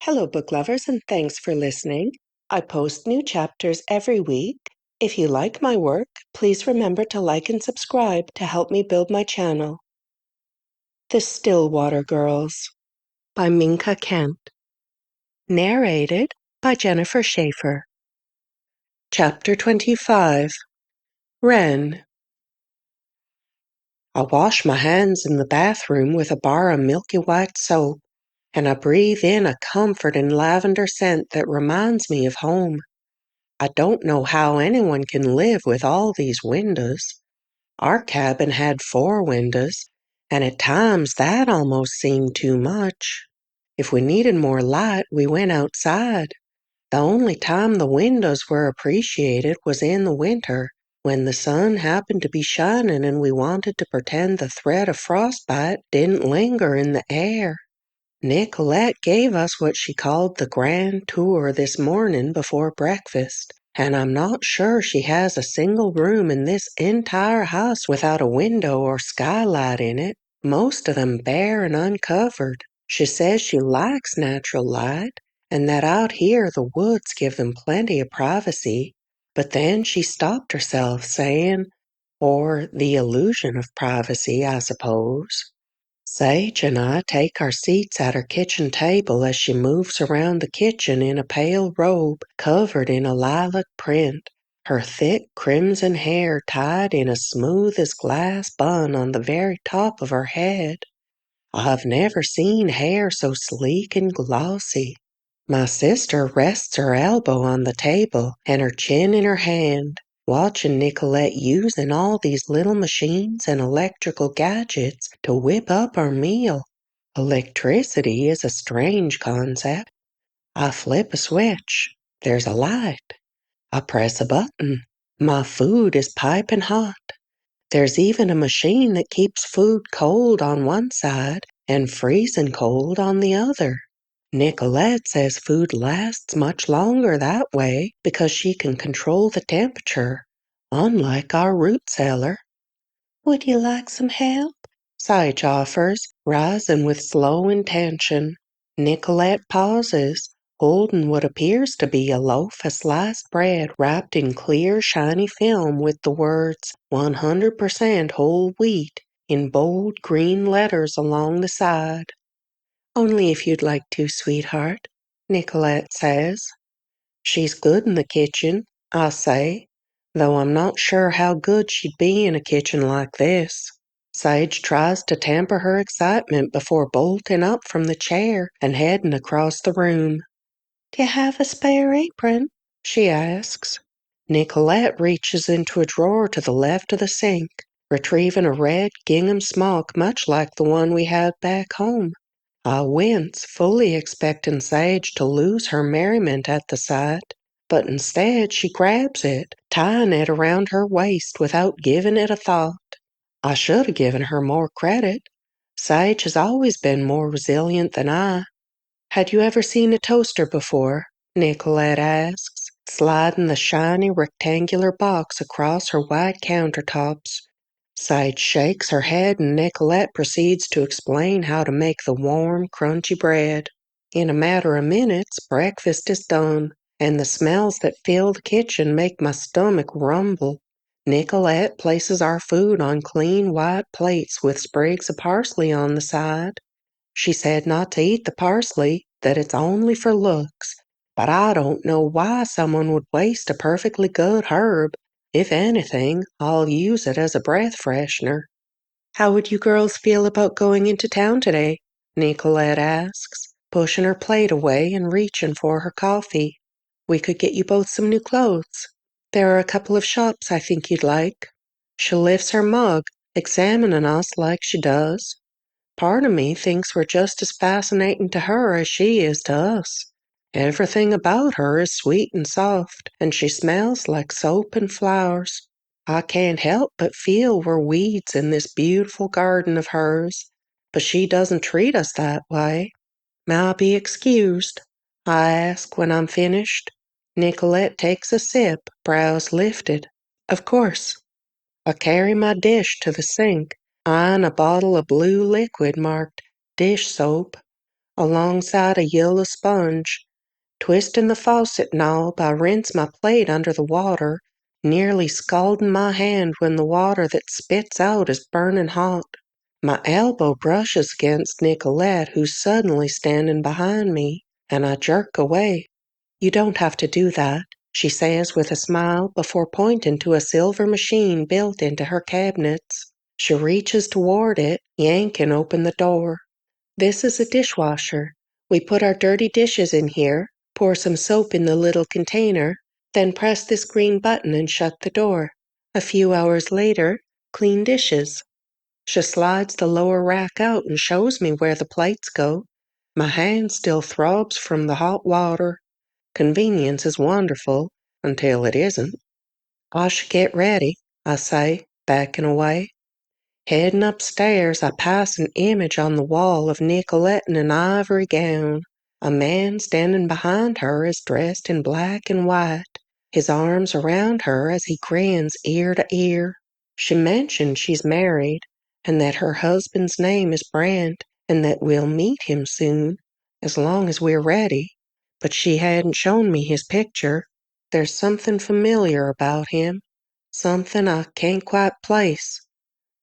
Hello, book lovers, and thanks for listening. I post new chapters every week. If you like my work, please remember to like and subscribe to help me build my channel. The Stillwater Girls by Minka Kent. Narrated by Jennifer Schafer. Chapter 25. Wren. I wash my hands in the bathroom with a bar of milky white soap, and I breathe in a comforting lavender scent that reminds me of home. I don't know how anyone can live with all these windows. Our cabin had 4 windows, and at times that almost seemed too much. If we needed more light, we went outside. The only time the windows were appreciated was in the winter, when the sun happened to be shining and we wanted to pretend the threat of frostbite didn't linger in the air. Nicolette gave us what she called the grand tour this morning before breakfast, and I'm not sure she has a single room in this entire house without a window or skylight in it, most of them bare and uncovered. She says she likes natural light, and that out here the woods give them plenty of privacy, but then she stopped herself, saying, or the illusion of privacy, I suppose. Sage and I take our seats at her kitchen table as she moves around the kitchen in a pale robe covered in a lilac print, her thick crimson hair tied in a smooth as glass bun on the very top of her head. I've never seen hair so sleek and glossy. My sister rests her elbow on the table and her chin in her hand, watching Nicolette using all these little machines and electrical gadgets to whip up our meal. Electricity is a strange concept. I flip a switch. There's a light. I press a button. My food is piping hot. There's even a machine that keeps food cold on one side and freezing cold on the other. Nicolette says food lasts much longer that way because she can control the temperature, unlike our root cellar. Would you like some help? Sage offers, rising with slow intention. Nicolette pauses, holding what appears to be a loaf of sliced bread wrapped in clear, shiny film with the words 100% whole wheat in bold green letters along the side. Only if you'd like to, sweetheart, Nicolette says. She's good in the kitchen, I say, though I'm not sure how good she'd be in a kitchen like this. Sage tries to temper her excitement before bolting up from the chair and heading across the room. Do you have a spare apron? She asks. Nicolette reaches into a drawer to the left of the sink, retrieving a red gingham smock much like the one we had back home. I wince, fully expecting Sage to lose her merriment at the sight, but instead she grabs it, tying it around her waist without giving it a thought. I should have given her more credit. Sage has always been more resilient than I. Had you ever seen a toaster before? Nicolette asks, sliding the shiny rectangular box across her white countertops. Sage shakes her head and Nicolette proceeds to explain how to make the warm, crunchy bread. In a matter of minutes, breakfast is done, and the smells that fill the kitchen make my stomach rumble. Nicolette places our food on clean white plates with sprigs of parsley on the side. She said not to eat the parsley, that it's only for looks, but I don't know why someone would waste a perfectly good herb. If anything, I'll use it as a breath freshener. How would you girls feel about going into town today? Nicolette asks, pushing her plate away and reaching for her coffee. We could get you both some new clothes. There are a couple of shops I think you'd like. She lifts her mug, examining us like she does. Part of me thinks we're just as fascinating to her as she is to us. Everything about her is sweet and soft, and she smells like soap and flowers. I can't help but feel we're weeds in this beautiful garden of hers, but she doesn't treat us that way. May I be excused? I ask when I'm finished. Nicolette takes a sip, brows lifted. Of course. I carry my dish to the sink, eyeing a bottle of blue liquid marked dish soap. alongside a yellow sponge. Twisting the faucet knob, I rinse my plate under the water, nearly scalding my hand when the water that spits out is burning hot. My elbow brushes against Nicolette, who's suddenly standing behind me, and I jerk away. "You don't have to do that," she says with a smile before pointing to a silver machine built into her cabinets. She reaches toward it, yanking open the door. "This is a dishwasher. We put our dirty dishes in here, pour some soap in the little container, then press this green button and shut the door. A few hours later, clean dishes." She slides the lower rack out and shows me where the plates go. My hand still throbs from the hot water. Convenience is wonderful until it isn't. "I should get ready," I say, backing away. Heading upstairs, I pass an image on the wall of Nicolette in an ivory gown. A man standing behind her is dressed in black and white, his arms around her as he grins ear to ear. She mentions she's married, and that her husband's name is Brant, and that we'll meet him soon, as long as we're ready. But she hadn't shown me his picture. There's something familiar about him, something I can't quite place.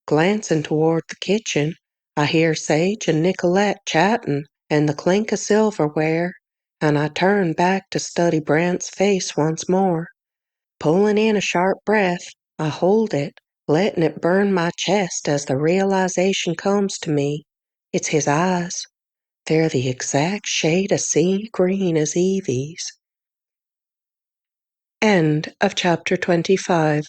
Glancing toward the kitchen, I hear Sage and Nicolette chatting and the clink of silverware, and I turn back to study Brant's face once more. Pulling in a sharp breath, I hold it, letting it burn my chest as the realization comes to me. It's his eyes. They're the exact shade of sea green as Evie's. End of chapter 25.